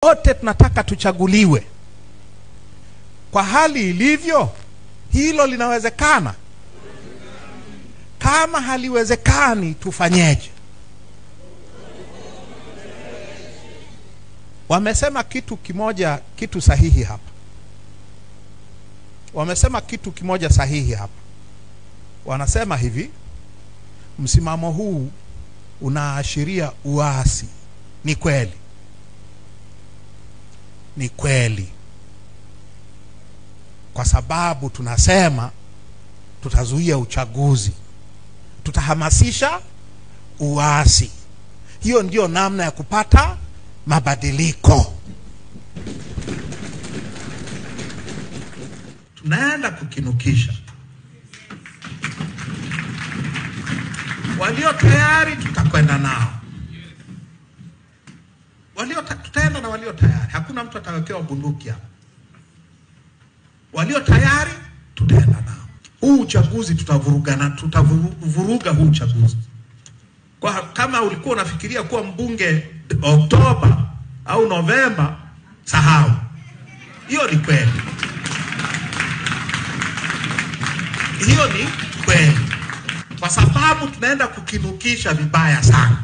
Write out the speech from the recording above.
wote tunataka tuchaguliwe. Kwa hali ilivyo, hilo linawezekana? Kama haliwezekani, tufanyeje? Wamesema kitu kimoja, kitu sahihi hapa. Wamesema kitu kimoja sahihi hapa. Wanasema hivi, msimamo huu unaashiria uasi. Ni kweli. Ni kweli. Kwa sababu tunasema tutazuia uchaguzi, tutahamasisha uasi. Hiyo ndio namna ya kupata mabadiliko. Tunaenda kukinukisha. Walio tayari tutakwenda nao. Tutaenda na walio tayari. Hakuna mtu atawekewa bunduki hapa. Walio tayari tutaenda nao. Huu uchaguzi tutavuruga huu uchaguzi. Kwa kama ulikuwa unafikiria kuwa mbunge Oktoba au Novemba, sahau. Hiyo ni kweli. Hiyo ni kweli. Kwa sababu tunaenda kukinukisha vibaya sana.